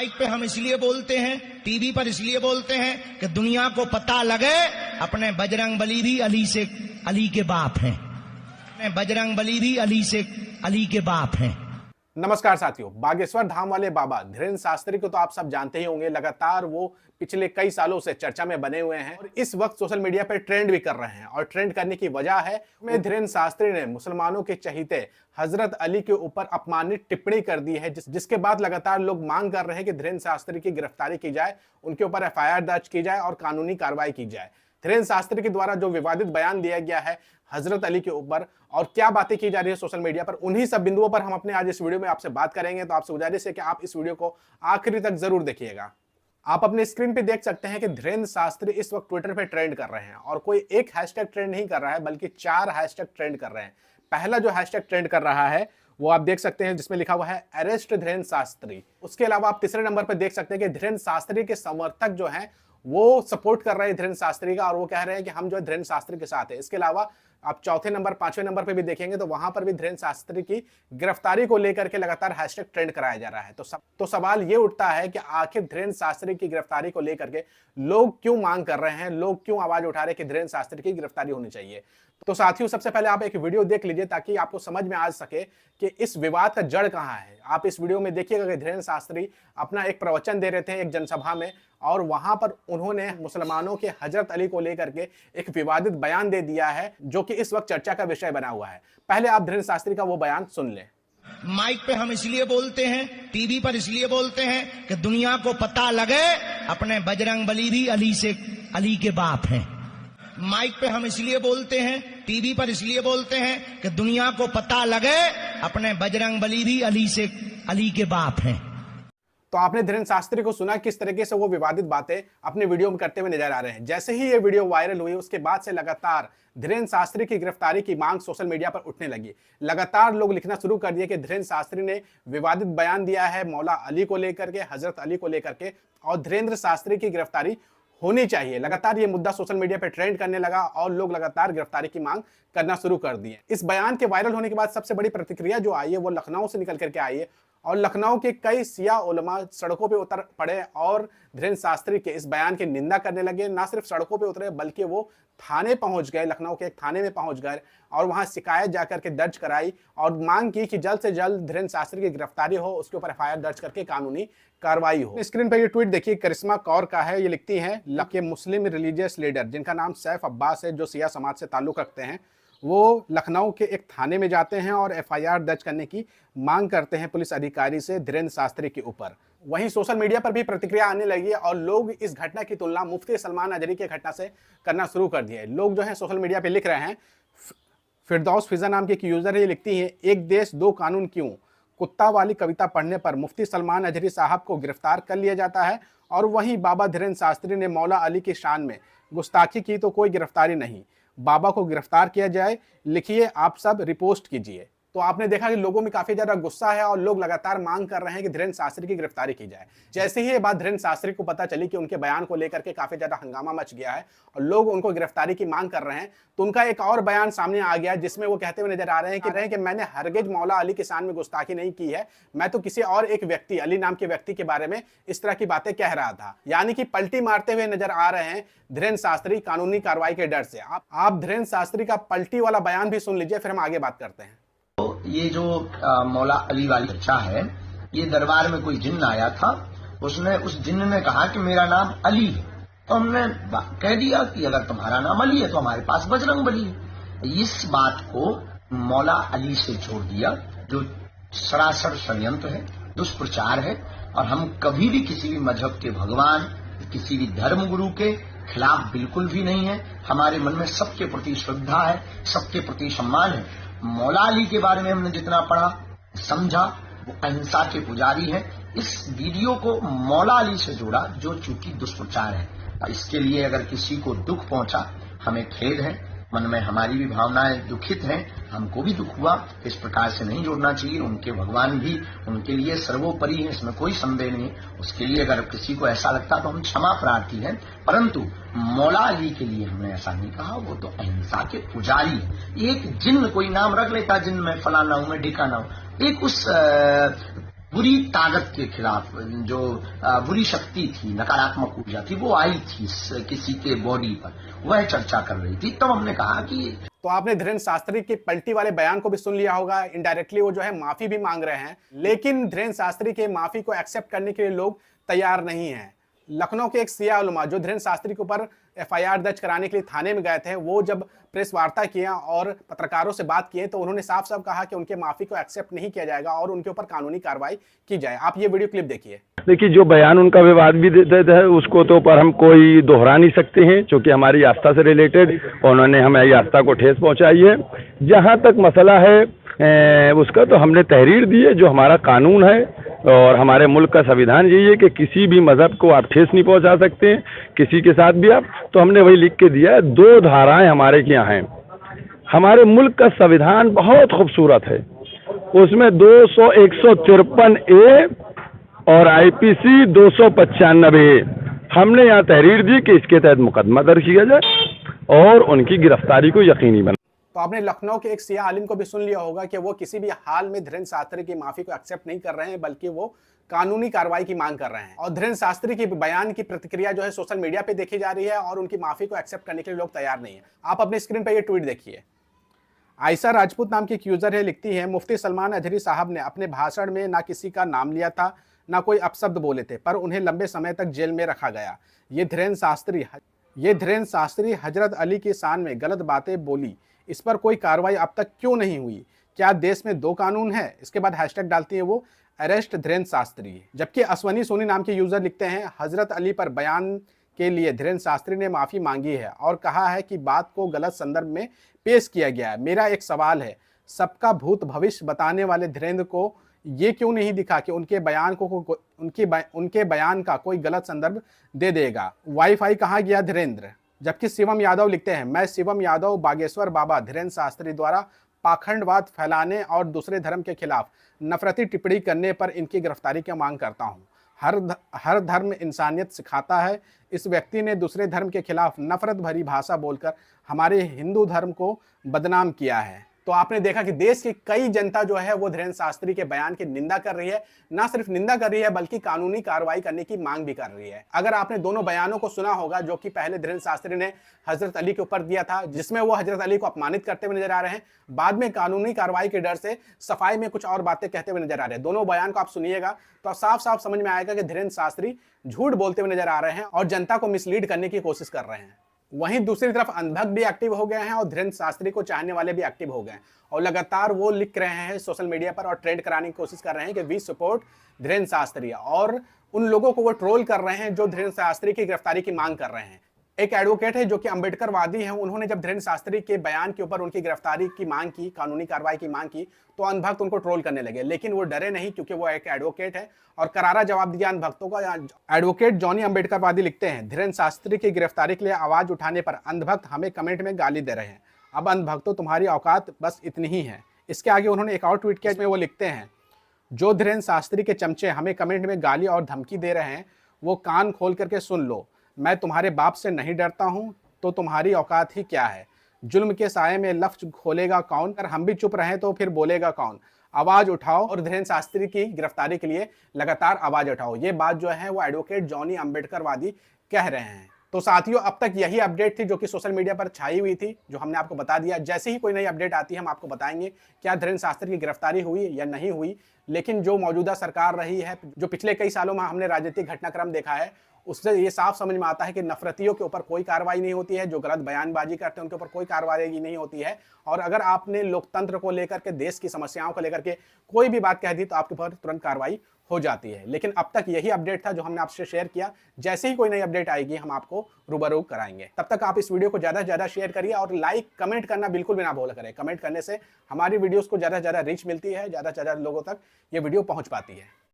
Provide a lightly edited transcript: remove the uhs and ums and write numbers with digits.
Mic पे हम इसलिए बोलते हैं, टीवी पर इसलिए बोलते हैं कि दुनिया को पता लगे अपने बजरंगबली भी अली के बाप हैं। अपने बजरंगबली भी अली के बाप हैं। नमस्कार साथियों, बागेश्वर धाम वाले बाबा धीरेन्द्र शास्त्री को तो आप सब जानते ही होंगे। लगातार वो पिछले कई सालों से चर्चा में बने हुए हैं और इस वक्त सोशल मीडिया पर ट्रेंड भी कर रहे हैं। और ट्रेंड करने की वजह है धीरेन्द्र शास्त्री ने मुसलमानों के चहीते हजरत अली के ऊपर अपमानित टिप्पणी कर दी है, जिसके बाद लगातार लोग मांग कर रहे हैं कि धीरेन्द्र शास्त्री की गिरफ्तारी की जाए, उनके ऊपर FIR दर्ज की जाए और कानूनी कार्रवाई की जाए। धीरेन्द्र शास्त्री के द्वारा जो विवादित बयान दिया गया है हजरत अली के ऊपर और क्या बातें की जा रही है सोशल मीडिया पर, उन्हीं सब बिंदुओं पर हम अपने आज इस वीडियो में आपसे बात करेंगे। तो आपसे गुजारिश है कि आप इस वीडियो को आखिरी तक जरूर देखिएगा। आप अपने स्क्रीन पे देख सकते हैं कि धीरेन्द्र शास्त्री इस वक्त ट्विटर पे ट्रेंड कर रहे हैं और कोई एक हैशटैग ट्रेंड नहीं कर रहा है बल्कि 4 हैशटैग ट्रेंड कर रहे हैं। पहला जो हैशटैग ट्रेंड कर रहा है वो आप देख सकते हैं जिसमें लिखा हुआ है अरेस्ट धीरेन्द्र शास्त्री। उसके अलावा आप तीसरे नंबर पर देख सकते हैं कि धीरेन्द्र शास्त्री के समर्थक जो हैं वो सपोर्ट कर रहे हैं धीरेन्द्र शास्त्री का और वो कह रहे हैं कि हम जो है धीरेन्द्र शास्त्री के साथ है। इसके अलावा आप चौथे नंबर 5वें नंबर पे भी देखेंगे तो वहां पर भी धीरेन्द्र शास्त्री की गिरफ्तारी को लेकर के लगातार हैशटैग ट्रेंड कराया जा रहा है। तो सवाल ये उठता है कि आखिर धीरेन्द्र शास्त्री की गिरफ्तारी को लेकर के लोग क्यों मांग कर रहे हैं, लोग क्यों आवाज उठा रहे हैं कि धीरेन्द्र शास्त्री की गिरफ्तारी होनी चाहिए। तो साथियों, सबसे पहले आप एक वीडियो देख लीजिए ताकि आपको समझ में आ सके कि इस विवाद का जड़ कहां है। आप इस वीडियो में देखिएगा कि धीरेन्द्र शास्त्री अपना एक प्रवचन दे रहे थे एक जनसभा में और वहां पर उन्होंने मुसलमानों के हजरत अली को लेकर के एक विवादित बयान दे दिया है जो कि इस वक्त चर्चा का विषय बना हुआ है। पहले आप धीरेन्द्र शास्त्री का वो बयान सुन लें। माइक पे हम इसलिए बोलते हैं, टीवी पर इसलिए बोलते हैं कि दुनिया को पता लगे अपने बजरंगबली भी अली के बाप हैं। माइक पे हम इसलिए बोलते हैं, टीवी पर इसलिए बोलते हैं कि दुनिया को पता लगे अपने बजरंगबली भी अली के बाप हैं। तो आपने धीरेन्द्र शास्त्री को सुना किस तरीके से वो विवादित बातें अपने वीडियो में करते हुए नजर आ रहे हैं। जैसे ही ये वीडियो वायरल हुई उसके बाद से लगातार धीरेन्द्र शास्त्री की गिरफ्तारी की मांग सोशल मीडिया पर उठने लगी। लगातार लोग लिखना शुरू कर दिए कि धीरेन्द्र शास्त्री ने विवादित बयान दिया है मौला अली को लेकर के, हजरत अली को लेकर के, और धीरेन्द्र शास्त्री की गिरफ्तारी होनी चाहिए। लगातार ये मुद्दा सोशल मीडिया पे ट्रेंड करने लगा और लोग लगातार गिरफ्तारी की मांग करना शुरू कर दिए। इस बयान के वायरल होने के बाद सबसे बड़ी प्रतिक्रिया जो आई है वो लखनऊ से निकल करके आई है और लखनऊ के कई सिया उलमा सड़कों पे उतर पड़े और धीरेन्द्र शास्त्री के इस बयान की निंदा करने लगे। ना सिर्फ सड़कों पे उतरे बल्कि वो थाने पहुंच गए, लखनऊ के एक थाने में पहुंच गए और वहां शिकायत जाकर के दर्ज कराई और मांग की कि जल्द से जल्द धीरेन्द्र शास्त्री की गिरफ्तारी हो, उसके ऊपर FIR दर्ज करके कानूनी कार्रवाई हो। स्क्रीन पर ये ट्वीट देखिए, करिश्मा कौर का है। ये लिखती हैं के मुस्लिम रिलीजियस लीडर जिनका नाम सैफ अब्बास है, जो सिया समाज से ताल्लुक रखते हैं, वो लखनऊ के एक थाने में जाते हैं और FIR दर्ज करने की मांग करते हैं पुलिस अधिकारी से धीरेन्द्र शास्त्री के ऊपर। वहीं सोशल मीडिया पर भी प्रतिक्रिया आने लगी है और लोग इस घटना की तुलना मुफ्ती सलमान अजहरी की घटना से करना शुरू कर दिए। लोग जो है सोशल मीडिया पे लिख रहे हैं। फिरदौस फिजा नाम की एक यूजर है, लिखती है एक देश दो कानून क्यों, कुत्ता वाली कविता पढ़ने पर मुफ्ती सलमान अजहरी साहब को गिरफ्तार कर लिया जाता है और वहीं बाबा धीरेन्द्र शास्त्री ने मौला अली की शान में गुस्ताखी की तो कोई गिरफ्तारी नहीं। बाबा को गिरफ्तार किया जाए, लिखिए, आप सब रिपोस्ट कीजिए। तो आपने देखा कि लोगों में काफी ज्यादा गुस्सा है और लोग लगातार मांग कर रहे हैं कि धीरेन्द्र शास्त्री की गिरफ्तारी की जाए। जैसे ही ये बात धीरेन्द्र शास्त्री को पता चली कि उनके बयान को लेकर के काफी ज्यादा हंगामा मच गया है और लोग उनको गिरफ्तारी की मांग कर रहे हैं, तो उनका एक और बयान सामने आ गया जिसमें वो कहते हुए नजर आ रहे हैं कि मैंने हरगिज मौला अली की शान में गुस्ताखी नहीं की है, मैं तो किसी और एक व्यक्ति, अली नाम के व्यक्ति के बारे में इस तरह की बातें कह रहा था। यानी कि पलटी मारते हुए नजर आ रहे हैं धीरेन्द्र शास्त्री कानूनी कार्रवाई के डर से। आप धीरेन्द्र शास्त्री का पलटी वाला बयान भी सुन लीजिए, फिर हम आगे बात करते हैं। तो ये जो मौला अली वाली चर्चा है, ये दरबार में कोई जिन्न आया था, उसने उस जिन्न ने कहा कि मेरा नाम अली है, तो हमने कह दिया कि अगर तुम्हारा नाम अली है तो हमारे पास बजरंगबली है। इस बात को मौला अली से जोड़ दिया, जो सरासर षड्यंत्र है, दुष्प्रचार है। और हम कभी भी किसी भी मजहब के भगवान, किसी भी धर्म गुरु के खिलाफ बिल्कुल भी नहीं है। हमारे मन में सबके प्रति श्रद्धा है, सबके प्रति सम्मान है। मौला अली के बारे में हमने जितना पढ़ा समझा, वो अहिंसा के पुजारी हैं। इस वीडियो को मौला अली से जोड़ा जो चूंकि दुष्प्रचार है। इसके लिए अगर किसी को दुख पहुंचा, हमें खेद है, मन में हमारी भी भावनाएं दुखित हैं, हमको भी दुख हुआ। इस प्रकार से नहीं जोड़ना चाहिए। उनके भगवान भी उनके लिए सर्वोपरि है, इसमें कोई संदेह नहीं। उसके लिए अगर किसी को ऐसा लगता तो हम क्षमा प्रार्थी हैं, परंतु मौला अली के लिए हमने ऐसा नहीं कहा। वो तो अहिंसा के पुजारी है। एक जिन्न कोई नाम रख लेता, जिन्न में फलाना हूं, मैं ढिकाना हूं, एक उस बुरी ताकत के खिलाफ जो बुरी शक्ति थी, नकारात्मक ऊर्जा थी, वो आई थी किसी के बॉडी पर, वह चर्चा कर रही थी। तब हमने कहा कि तो आपने धीरेन्द्र शास्त्री के पलटी वाले बयान को भी सुन लिया होगा। इनडायरेक्टली वो जो है माफी भी मांग रहे हैं, लेकिन धीरेन्द्र शास्त्री के माफी को एक्सेप्ट करने के लिए लोग तैयार नहीं है। लखनऊ के एक सिया उलमा जो धीरेन्द्र शास्त्री के ऊपर एफआईआर दर्ज कराने के लिए थाने में गए थे, वो जब प्रेस वार्ता किया और पत्रकारों से बात किए तो उन्होंने साफ साफ कहा कि उनके माफी को एक्सेप्ट नहीं किया जाएगा और उनके ऊपर कानूनी कार्रवाई की जाए। आप ये वीडियो क्लिप देखिए। देखिए, जो बयान उनका विवाद भी देता है उसको तो पर हम कोई दोहरा नहीं सकते हैं, क्योंकि हमारी आस्था से रिलेटेड उन्होंने हमारी आस्था को ठेस पहुंचाई है। जहां तक मसला है उसका तो हमने तहरीर दी है, जो हमारा कानून है और हमारे मुल्क का संविधान यही है कि किसी भी मजहब को आप ठेस नहीं पहुंचा सकते हैं, किसी के साथ भी आप। तो हमने वही लिख के दिया है। 2 धाराएं हमारे यहाँ हैं। हमारे मुल्क का संविधान बहुत खूबसूरत है, उसमें 153A और IPC 295A हमने यहाँ तहरीर दी कि इसके तहत मुकदमा दर्ज किया जाए और उनकी गिरफ्तारी को यकीनी बना। तो आपने लखनऊ के एक सिया आलिम को भी सुन लिया होगा कि वो किसी भी हाल में धीरेन्द्र शास्त्री की माफी को एक्सेप्ट नहीं कर रहे हैं, बल्कि वो कानूनी कार्रवाई की मांग कर रहे हैं। और धीरेन्द्र शास्त्री की बयान की प्रतिक्रिया जो है सोशल मीडिया पे देखी जा रही है और उनकी माफी को एक्सेप्ट करने के लिए लोग तैयार नहीं है। आप अपने स्क्रीन पर ये ट्वीट देखिए। आयशा राजपूत नाम की एक यूजर है, लिखती है, मुफ्ती सलमान अजहरी साहब ने अपने भाषण में ना किसी का नाम लिया था, ना कोई अपशब्द बोले थे, पर उन्हें लंबे समय तक जेल में रखा गया। ये धीरेन्द्र शास्त्री हजरत अली की शान में गलत बातें बोली, इस पर कोई कार्रवाई अब तक क्यों नहीं हुई? क्या देश में 2 कानून है? इसके बाद हैशटैग डालती है वो, अरेस्ट धीरेन्द्र शास्त्री। जबकि अश्वनी सोनी नाम के यूजर लिखते हैं, हजरत अली पर बयान के लिए धीरेन्द्र शास्त्री ने माफी मांगी है और कहा है कि बात को गलत संदर्भ में पेश किया गया है। मेरा एक सवाल है, सबका भूत भविष्य बताने वाले धीरेन्द्र को ये क्यों नहीं दिखा कि उनके बयान का कोई गलत संदर्भ दे देगा? वाईफाई कहाँ गया धीरेन्द्र? जबकि शिवम यादव लिखते हैं, मैं शिवम यादव बागेश्वर बाबा धीरेन्द्र शास्त्री द्वारा पाखंडवाद फैलाने और दूसरे धर्म के खिलाफ नफरती टिप्पणी करने पर इनकी गिरफ्तारी की मांग करता हूं। हर धर्म इंसानियत सिखाता है। इस व्यक्ति ने दूसरे धर्म के खिलाफ नफरत भरी भाषा बोलकर हमारे हिंदू धर्म को बदनाम किया है। तो आपने देखा कि देश की कई जनता जो है वो धीरेन्द्र शास्त्री के बयान की निंदा कर रही है। ना सिर्फ निंदा कर रही है बल्कि कानूनी कार्रवाई करने की मांग भी कर रही है। अगर आपने दोनों बयानों को सुना होगा, जो कि पहले धीरेन्द्र शास्त्री ने हजरत अली के ऊपर दिया था, जिसमें वो हजरत अली को अपमानित करते हुए नजर आ रहे हैं, बाद में कानूनी कार्रवाई के डर से सफाई में कुछ और बातें कहते हुए नजर आ रहे हैं। दोनों बयान को आप सुनिएगा तो साफ साफ समझ में आएगा कि धीरेन्द्र शास्त्री झूठ बोलते हुए नजर आ रहे हैं और जनता को मिसलीड करने की कोशिश कर रहे हैं। वहीं दूसरी तरफ अंधभक्त भी एक्टिव हो गए हैं और धीरेन्द्र शास्त्री को चाहने वाले भी एक्टिव हो गए और लगातार वो लिख रहे हैं सोशल मीडिया पर और ट्रेंड कराने की कोशिश कर रहे हैं कि वी सपोर्ट धीरेन्द्र शास्त्री, और उन लोगों को वो ट्रोल कर रहे हैं जो धीरेन्द्र शास्त्री की गिरफ्तारी की मांग कर रहे हैं। एक एडवोकेट है जो कि अंबेडकरवादी हैं, उन्होंने जब धीरेन्द्र शास्त्री के बयान के ऊपर उनकी गिरफ्तारी की मांग की, कानूनी कार्रवाई की मांग की, तो अंधभक्त उनको ट्रोल करने लगे, लेकिन वो डरे नहीं क्योंकि वो एक एडवोकेट है और करारा जवाब दिया अंधभक्तों का। एडवोकेट जॉनी अंबेडकरवादी लिखते हैं, धीरेन्द्र शास्त्री की गिरफ्तारी के लिए आवाज उठाने पर अंधभक्त हमें कमेंट में गाली दे रहे हैं। अब अंधभक्तों, तुम्हारी औकात बस इतनी ही है। इसके आगे उन्होंने एक और ट्वीट किया जिसमें वो लिखते हैं, जो धीरेन्द्र शास्त्री के चमचे हमें कमेंट में गाली और धमकी दे रहे हैं, वो कान खोल करके सुन लो। मैं तुम्हारे बाप से नहीं डरता हूं, तो तुम्हारी औकात ही क्या है? जुल्म के साये में लफ्ज खोलेगा कौन? अगर हम भी चुप रहें तो फिर बोलेगा कौन? आवाज उठाओ और धीरेन्द्र शास्त्री की गिरफ्तारी के लिए लगातार आवाज उठाओ। ये बात जो है वो एडवोकेट जॉनी अंबेडकरवादी कह रहे हैं। तो साथियों, अब तक यही अपडेट थी जो कि सोशल मीडिया पर छाई हुई थी, जो हमने आपको बता दिया। जैसे ही कोई नई अपडेट आती है हम आपको बताएंगे क्या धीरेन्द्र शास्त्री की गिरफ्तारी हुई या नहीं हुई। लेकिन जो मौजूदा सरकार रही है, जो पिछले कई सालों में हमने राजनीतिक घटनाक्रम देखा है, उससे ये साफ समझ में आता है कि नफरतियों के ऊपर कोई कार्रवाई नहीं होती है, जो गलत बयानबाजी करते हैं उनके ऊपर कोई कार्रवाई नहीं होती है। और अगर आपने लोकतंत्र को लेकर के, देश की समस्याओं को लेकर के कोई भी बात कह दी तो आपके ऊपर तुरंत कार्रवाई हो जाती है। लेकिन अब तक यही अपडेट था जो हमने आपसे शेयर किया। जैसे ही कोई नई अपडेट आएगी हम आपको रूबरू कराएंगे। तब तक आप इस वीडियो को ज़्यादा से ज़्यादा शेयर करिए और लाइक कमेंट करना बिल्कुल भी ना भूला करें। कमेंट करने से हमारी वीडियोस को ज़्यादा से ज़्यादा रीच मिलती है, ज़्यादा से ज़्यादा लोगों तक ये वीडियो पहुँच पाती है।